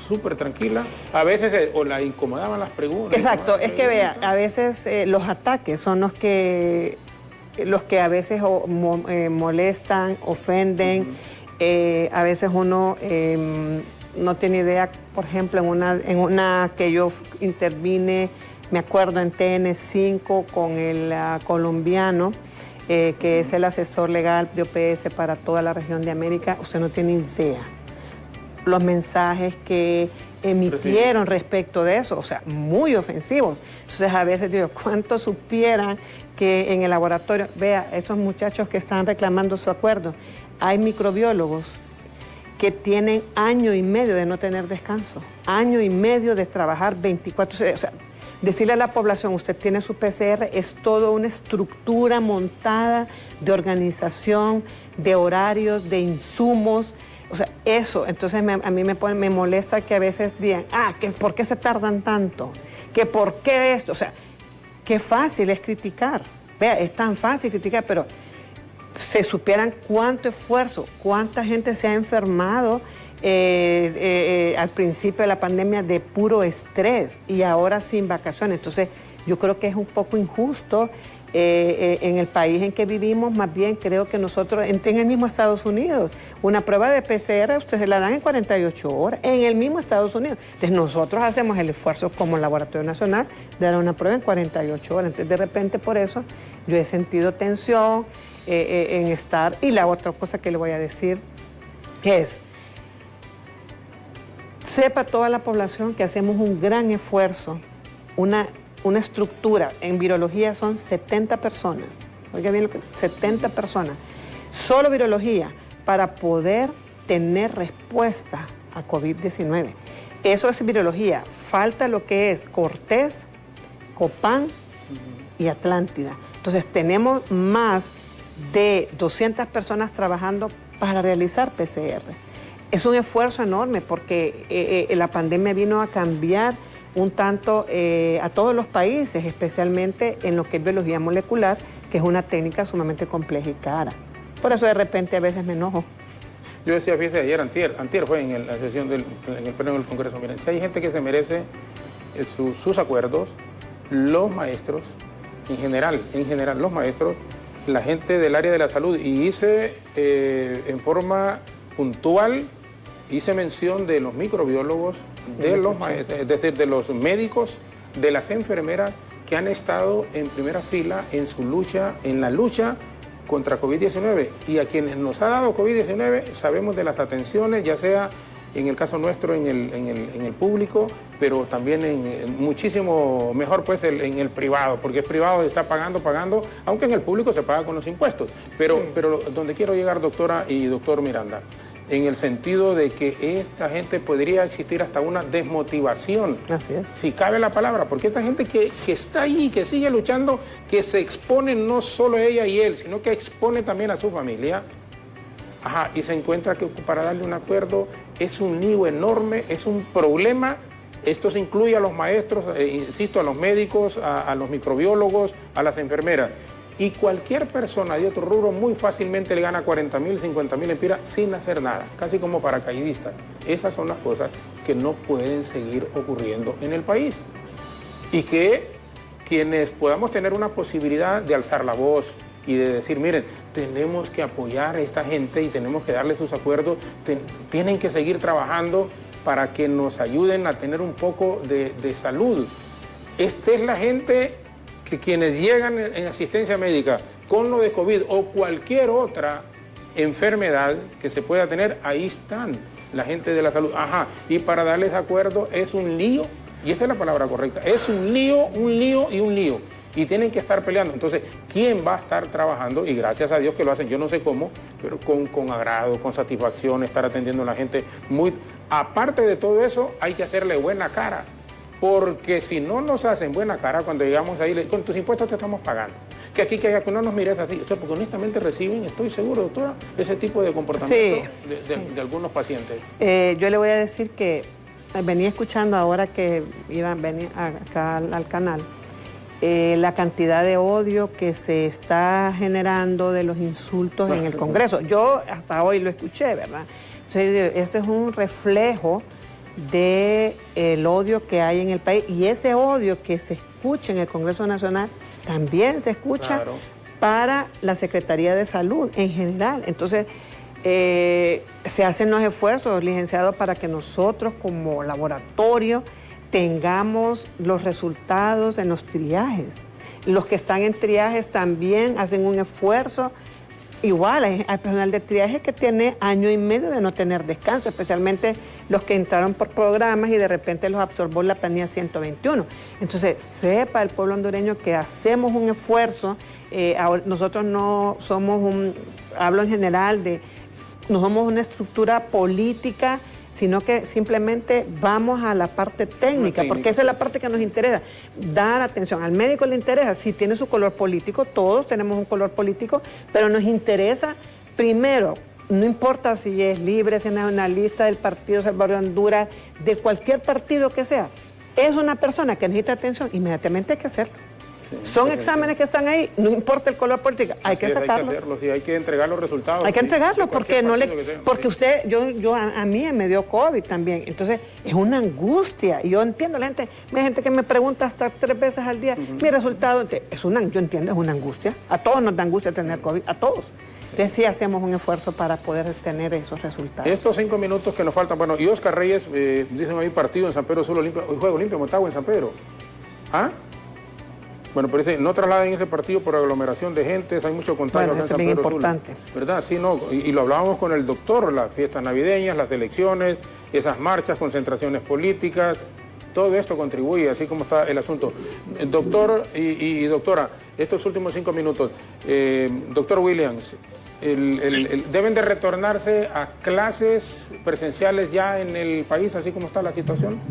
súper tranquila. A veces o la incomodaban las preguntas. Exacto, es que vea, a veces los ataques son los que a veces molestan, ofenden. A veces uno no tiene idea. Por ejemplo, en una que yo intervine, me acuerdo, en TN5 con el colombiano, que es el asesor legal de OPS para toda la región de América. Usted no tiene idea los mensajes que emitieron respecto de eso, o sea, muy ofensivos. Entonces a veces digo, ¿cuánto supieran que en el laboratorio, vea, esos muchachos que están reclamando su acuerdo, hay microbiólogos que tienen año y medio de no tener descanso, año y medio de trabajar 24 horas, o sea, decirle a la población, usted tiene su PCR, es toda una estructura montada de organización, de horarios, de insumos, o sea, eso. Entonces a mí me molesta que a veces digan, que ¿por qué se tardan tanto? ¿Que por qué esto? O sea, qué fácil es criticar. Vea, es tan fácil criticar, pero se supieran cuánto esfuerzo, cuánta gente se ha enfermado al principio de la pandemia de puro estrés y ahora sin vacaciones. Entonces, yo creo que es un poco injusto en el país en que vivimos. Más bien creo que nosotros, en el mismo Estados Unidos, una prueba de PCR ustedes se la dan en 48 horas, en el mismo Estados Unidos. Entonces, nosotros hacemos el esfuerzo como Laboratorio Nacional de dar una prueba en 48 horas. Entonces, de repente, por eso, yo he sentido tensión en estar. Y la otra cosa que le voy a decir es, sepa toda la población que hacemos un gran esfuerzo, una estructura. En virología son 70 personas, oiga bien, 70 personas, solo virología, para poder tener respuesta a COVID-19. Eso es virología. Falta lo que es Cortés, Copán y Atlántida. Entonces tenemos más de 200 personas trabajando para realizar PCR. Es un esfuerzo enorme porque la pandemia vino a cambiar un tanto a todos los países, especialmente en lo que es biología molecular, que es una técnica sumamente compleja y cara. Por eso de repente a veces me enojo. Yo decía, fíjese, ayer, antier fue en la sesión en el pleno del Congreso. Miren, si hay gente que se merece sus acuerdos, los maestros, en general, los maestros, la gente del área de la salud, y hice en forma puntual, hice mención de los microbiólogos, de los maestros, es decir, de los médicos, de las enfermeras que han estado en primera fila en su lucha, en la lucha contra COVID-19. Y a quienes nos ha dado COVID-19 sabemos de las atenciones, ya sea en el caso nuestro en el público, pero también en muchísimo mejor pues en el privado, porque es privado, está pagando, aunque en el público se paga con los impuestos. Pero donde quiero llegar, doctora y doctor Miranda, en el sentido de que esta gente podría existir hasta una desmotivación, si cabe la palabra, porque esta gente que está ahí, que sigue luchando, que se expone no solo ella y él, sino que expone también a su familia, y se encuentra que para darle un acuerdo es un lío enorme, es un problema. Esto se incluye a los maestros, insisto, a los médicos, a los microbiólogos, a las enfermeras. Y cualquier persona de otro rubro muy fácilmente le gana 40.000, 50.000 empiras sin hacer nada, casi como paracaidista. Esas son las cosas que no pueden seguir ocurriendo en el país. Y que quienes podamos tener una posibilidad de alzar la voz y de decir, miren, tenemos que apoyar a esta gente y tenemos que darle sus acuerdos, tienen que seguir trabajando para que nos ayuden a tener un poco de salud. Esta es la gente que quienes llegan en asistencia médica con lo de COVID o cualquier otra enfermedad que se pueda tener, ahí están la gente de la salud. Y para darles acuerdo es un lío, y esta es la palabra correcta, es un lío y un lío. Y tienen que estar peleando. Entonces, ¿quién va a estar trabajando? Y gracias a Dios que lo hacen, yo no sé cómo, pero con agrado, con satisfacción, estar atendiendo a la gente. Aparte de todo eso, hay que hacerle buena cara. Porque si no nos hacen buena cara cuando llegamos ahí, con tus impuestos te estamos pagando. Que aquí, que no nos mires así. O sea, porque honestamente reciben, estoy seguro, doctora, ese tipo de comportamiento de algunos pacientes. Yo le voy a decir que venía escuchando ahora que iban a venir acá al canal, la cantidad de odio que se está generando de los insultos en el Congreso. Yo hasta hoy lo escuché, ¿verdad? Entonces, este es un reflejo del odio que hay en el país, y ese odio que se escucha en el Congreso Nacional también se escucha para la Secretaría de Salud en general. Entonces, se hacen los esfuerzos, licenciados, para que nosotros como laboratorio tengamos los resultados en los triajes. Los que están en triajes también hacen un esfuerzo. Igual hay personal de triaje que tiene año y medio de no tener descanso, especialmente los que entraron por programas y de repente los absorbó la planilla 121. Entonces, sepa el pueblo hondureño que hacemos un esfuerzo. Nosotros no somos hablo en general no somos una estructura política, sino que simplemente vamos a la parte técnica, porque esa es la parte que nos interesa. Dar atención, al médico le interesa, si tiene su color político, todos tenemos un color político, pero nos interesa primero, no importa si es libre, si es nacionalista, del Partido Salvador de Honduras, de cualquier partido que sea, es una persona que necesita atención, inmediatamente hay que hacerlo. Sí, son exámenes que están ahí, no importa el color político, hay que sacarlos. Hay que hacerlo, sí, hay que entregar los resultados. Hay que entregarlos porque sí. Usted, a mí me dio COVID también, entonces es una angustia. Y yo entiendo, hay gente que me pregunta hasta 3 veces al día, mi resultado, yo entiendo, es una angustia. A todos nos da angustia tener COVID, a todos. Entonces sí hacemos un esfuerzo para poder tener esos resultados. Estos 5 minutos que nos faltan, bueno, y Oscar Reyes, dicen hoy partido en San Pedro Sula, hoy juego limpio Motagua en San Pedro. ¿Ah? Bueno, pero no trasladen ese partido por aglomeración de gente, hay mucho contagio acá en San Pedro Sula. ¿Verdad? Sí, no, y lo hablábamos con el doctor, las fiestas navideñas, las elecciones, esas marchas, concentraciones políticas, todo esto contribuye, así como está el asunto. Doctor y doctora, estos últimos 5 minutos, doctor Williams, ¿deben de retornarse a clases presenciales ya en el país, así como está la situación?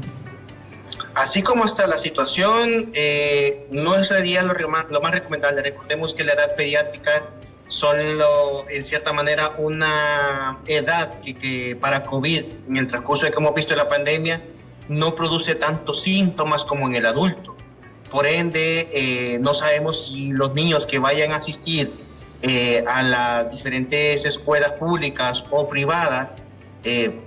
Así como está la situación, no sería lo más recomendable. Recordemos que la edad pediátrica solo, en cierta manera, una edad que para COVID, en el transcurso de que hemos visto la pandemia, no produce tantos síntomas como en el adulto. Por ende, no sabemos si los niños que vayan a asistir a las diferentes escuelas públicas o privadas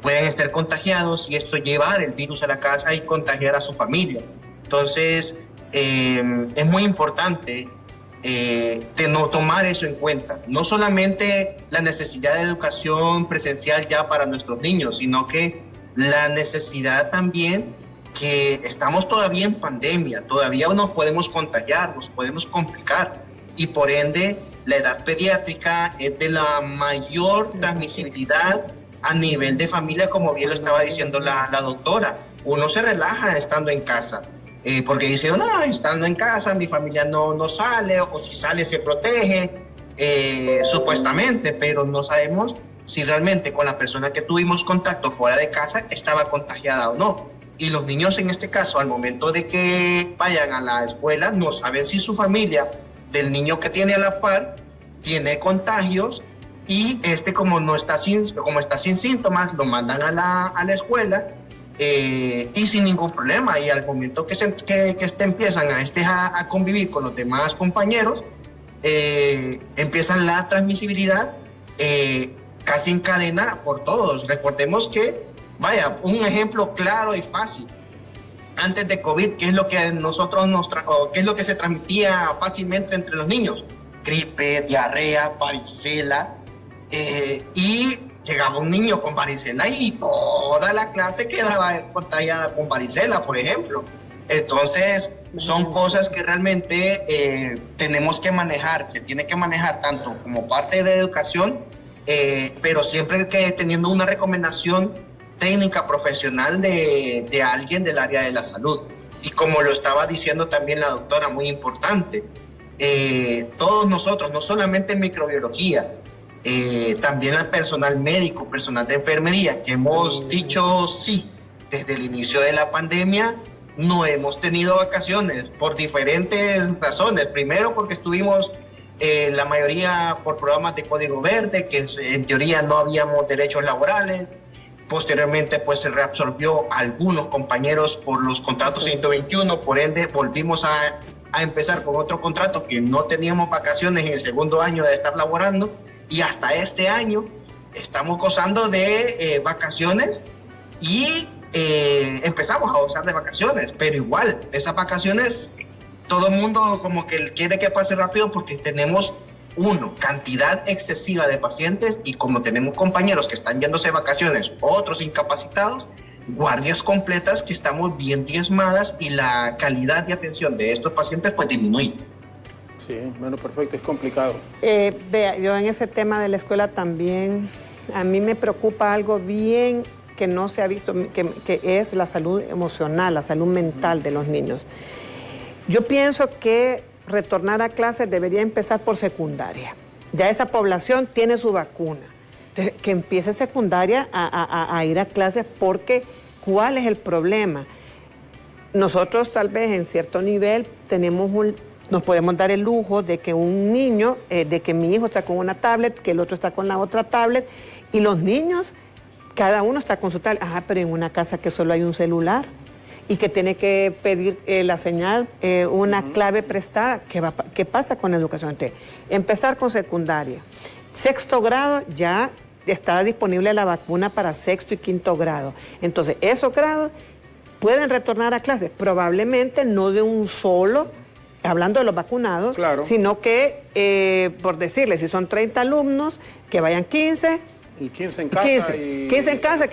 pueden estar contagiados y esto llevar el virus a la casa y contagiar a su familia. Entonces, es muy importante no tomar eso en cuenta. No solamente la necesidad de educación presencial ya para nuestros niños, sino que la necesidad también que estamos todavía en pandemia, todavía nos podemos contagiar, nos podemos complicar y por ende la edad pediátrica es de la mayor transmisibilidad a nivel de familia, como bien lo estaba diciendo la doctora. Uno se relaja estando en casa, porque dice, no, estando en casa mi familia no sale, o si sale se protege, supuestamente, pero no sabemos si realmente con la persona que tuvimos contacto fuera de casa estaba contagiada o no. Y los niños en este caso, al momento de que vayan a la escuela, no saben si su familia del niño que tiene a la par tiene contagios y como está sin síntomas, lo mandan a la escuela y sin ningún problema. Y al momento que empiezan a convivir con los demás compañeros, empiezan la transmisibilidad casi en cadena por todos. Recordemos que, un ejemplo claro y fácil. Antes de COVID, ¿qué es lo que qué es lo que se transmitía fácilmente entre los niños? Gripe, diarrea, varicela. Y llegaba un niño con varicela y toda la clase quedaba contagiada con varicela, por ejemplo. Entonces, son cosas que realmente tenemos que manejar, se tiene que manejar tanto como parte de educación, pero siempre que teniendo una recomendación técnica profesional de alguien del área de la salud. Y como lo estaba diciendo también la doctora, muy importante, todos nosotros, no solamente en microbiología, también al personal médico, personal de enfermería, que hemos dicho sí, desde el inicio de la pandemia no hemos tenido vacaciones por diferentes razones. Primero porque estuvimos la mayoría por programas de Código Verde, que en teoría no habíamos derechos laborales. Posteriormente pues se reabsorbió a algunos compañeros por los contratos 121, por ende volvimos a empezar con otro contrato que no teníamos vacaciones en el segundo año de estar laborando. Y hasta este año estamos gozando de vacaciones y empezamos a gozar de vacaciones, pero igual, esas vacaciones, todo el mundo como que quiere que pase rápido porque tenemos, cantidad excesiva de pacientes y como tenemos compañeros que están yéndose de vacaciones, otros incapacitados, guardias completas que estamos bien diezmadas y la calidad de atención de estos pacientes pues disminuye. Sí, bueno, perfecto, es complicado. Vea, yo en ese tema de la escuela también, a mí me preocupa algo bien que no se ha visto, que es la salud emocional, la salud mental de los niños. Yo pienso que retornar a clases debería empezar por secundaria. Ya esa población tiene su vacuna. Entonces, que empiece secundaria a ir a clases, porque ¿cuál es el problema? Nosotros tal vez en cierto nivel nos podemos dar el lujo de que un niño, de que mi hijo está con una tablet, que el otro está con la otra tablet, y los niños, cada uno está con su tablet. Ajá, pero en una casa que solo hay un celular y que tiene que pedir la señal, una clave prestada. ¿Qué pasa con la educación? Entonces, empezar con secundaria. Sexto grado ya está disponible la vacuna para sexto y quinto grado. Entonces, esos grados pueden retornar a clases, probablemente no de un solo, hablando de los vacunados, claro, sino que, por decirles, si son 30 alumnos, que vayan 15. Y 15 en casa. 15 en casa,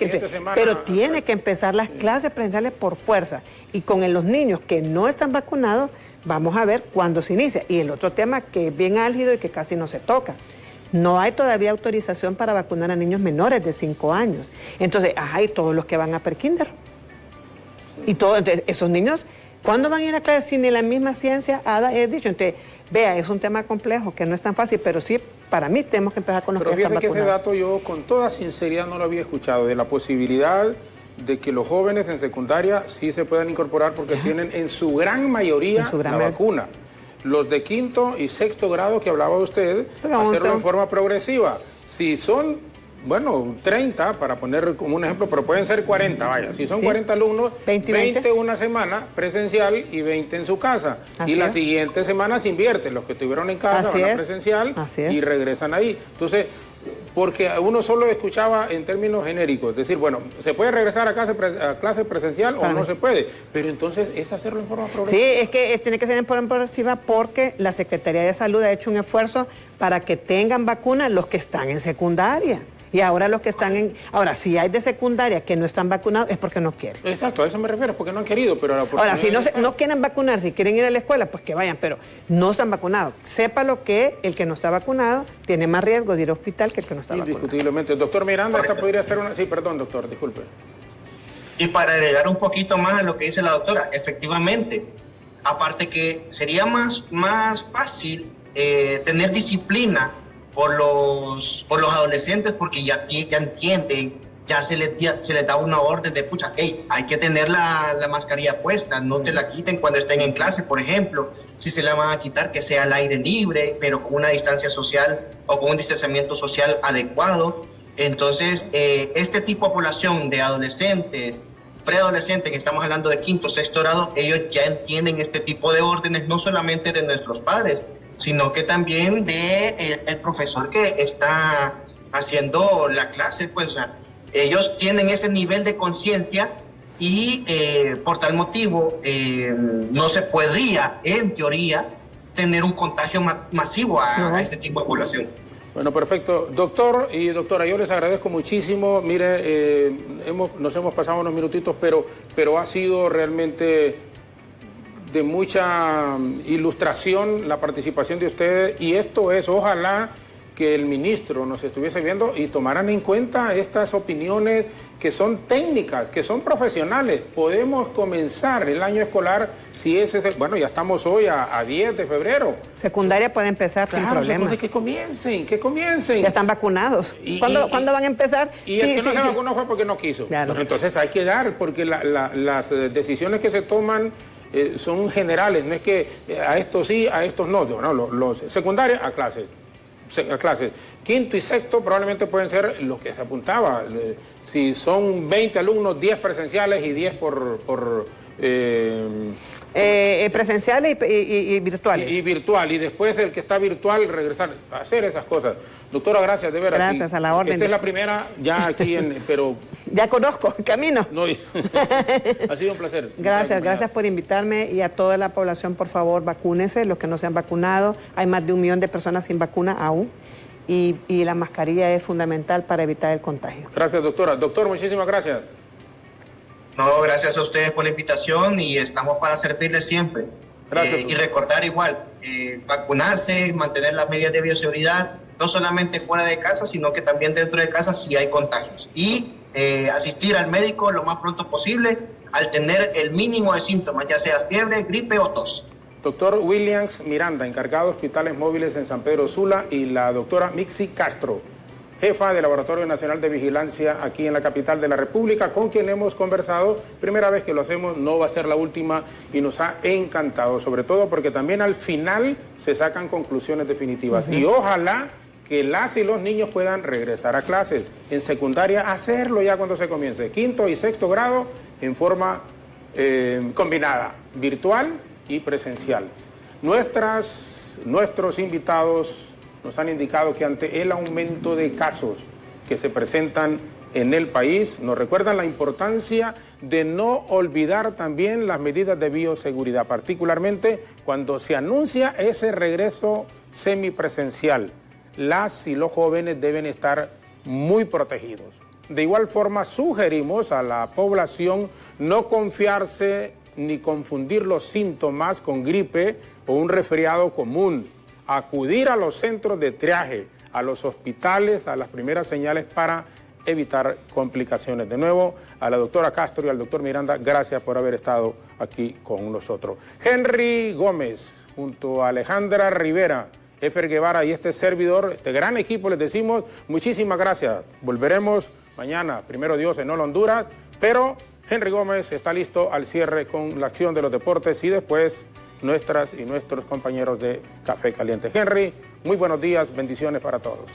pero tiene que empezar las clases presenciales por fuerza. Y con los niños que no están vacunados, vamos a ver cuándo se inicia. Y el otro tema que es bien álgido y que casi no se toca. No hay todavía autorización para vacunar a niños menores de 5 años. Entonces, hay todos los que van a prekinder. Y todos, entonces, esos niños, ¿cuándo van a ir a clase si ni la misma ciencia ha dicho? Entonces, vea, es un tema complejo, que no es tan fácil, pero sí, para mí tenemos que empezar con los que están vacunados. Pero fíjate que ese dato yo con toda sinceridad no lo había escuchado, de la posibilidad de que los jóvenes en secundaria sí se puedan incorporar porque tienen en su gran mayoría la vacuna. Los de quinto y sexto grado que hablaba usted, hacerlo en forma progresiva. Si son, bueno, 30, para poner como un ejemplo, pero pueden ser 40, vaya. Si son 40 alumnos, 20 una semana presencial y 20 en su casa. Así y la siguiente semana se invierte. Los que estuvieron en casa van a presencial y regresan ahí. Entonces, porque uno solo escuchaba en términos genéricos, decir, bueno, ¿se puede regresar a clase presencial o no se puede? Pero entonces es hacerlo en forma progresiva. Sí, es que tiene que ser en forma progresiva porque la Secretaría de Salud ha hecho un esfuerzo para que tengan vacunas los que están en secundaria. Y ahora los que están en... Ahora, si hay de secundaria que no están vacunados, es porque no quieren. Exacto, a eso me refiero, porque no han querido, pero... Ahora, si no quieren vacunar, si quieren ir a la escuela, pues que vayan, pero no están vacunados. Sépalo que el que no está vacunado tiene más riesgo de ir al hospital que el que no está vacunado. Indiscutiblemente. Doctor Miranda, esta podría ser una... Sí, perdón, doctor, disculpe. Y para agregar un poquito más a lo que dice la doctora, efectivamente, aparte que sería más fácil tener disciplina por los adolescentes, porque ya entienden, ya se les da una orden de, pucha, hey, hay que tener la mascarilla puesta, no te la quiten cuando estén en clase, por ejemplo. Si se la van a quitar, que sea al aire libre, pero con una distancia social o con un distanciamiento social adecuado. Entonces, este tipo de población de adolescentes, preadolescentes, que estamos hablando de quinto, sexto grado, ellos ya entienden este tipo de órdenes, no solamente de nuestros padres, sino que también de el profesor que está haciendo la clase. Pues, o sea, ellos tienen ese nivel de conciencia y por tal motivo no se podría, en teoría, tener un contagio masivo a este tipo de población. Bueno, perfecto. Doctor y doctora, yo les agradezco muchísimo. Mire, nos hemos pasado unos minutitos, pero ha sido realmente de mucha ilustración la participación de ustedes, y esto es, ojalá que el ministro nos estuviese viendo y tomaran en cuenta estas opiniones que son técnicas, que son profesionales. Podemos comenzar el año escolar, si ese es bueno, ya estamos hoy a 10 de febrero. Secundaria puede empezar sin problemas. Que comiencen. Ya están vacunados. ¿Cuándo van a empezar? Y el que no se vacunó fue porque no quiso. Claro. Pues entonces hay que dar, porque las decisiones que se toman son generales, no es que a estos sí, a estos no. Los secundarios a clases. Quinto y sexto probablemente pueden ser los que se apuntaba. Si son 20 alumnos, 10 presenciales y 10 presenciales y virtuales. Y virtual, y después el que está virtual regresar a hacer esas cosas. Doctora, gracias, de veras. Gracias, a la orden. Esta es la primera ya aquí pero... Ya conozco el camino. No, ha sido un placer. Gracias por invitarme, y a toda la población, por favor, vacúnense, los que no se han vacunado. Hay más de 1 millón de personas sin vacuna aún, y la mascarilla es fundamental para evitar el contagio. Gracias, doctora. Doctor, muchísimas gracias. No, gracias a ustedes por la invitación, y estamos para servirles siempre. Gracias. Y recordar igual, vacunarse, mantener las medidas de bioseguridad, no solamente fuera de casa, sino que también dentro de casa si hay contagios. Y asistir al médico lo más pronto posible al tener el mínimo de síntomas, ya sea fiebre, gripe o tos. Doctor Williams Miranda, encargado de hospitales móviles en San Pedro Sula, y la doctora Mixi Castro, jefa del Laboratorio Nacional de Vigilancia aquí en la capital de la República, con quien hemos conversado. Primera vez que lo hacemos, no va a ser la última, y nos ha encantado, sobre todo porque también al final se sacan conclusiones definitivas. Y ojalá que las y los niños puedan regresar a clases. En secundaria, hacerlo ya cuando se comience. 5º y 6º grado en forma combinada, virtual y presencial. Nuestros invitados nos han indicado que ante el aumento de casos que se presentan en el país, nos recuerdan la importancia de no olvidar también las medidas de bioseguridad, particularmente cuando se anuncia ese regreso semipresencial. Las y los jóvenes deben estar muy protegidos. De igual forma, sugerimos a la población no confiarse ni confundir los síntomas con gripe o un resfriado común. Acudir a los centros de triaje, a los hospitales, a las primeras señales para evitar complicaciones. De nuevo, a la doctora Castro y al doctor Miranda, gracias por haber estado aquí con nosotros. Henry Gómez, junto a Alejandra Rivera, Efer Guevara y este servidor, este gran equipo, les decimos muchísimas gracias. Volveremos mañana, primero Dios, en Hola Honduras, pero Henry Gómez está listo al cierre con la acción de los deportes y después nuestras y nuestros compañeros de Café Caliente. Henry, muy buenos días, bendiciones para todos.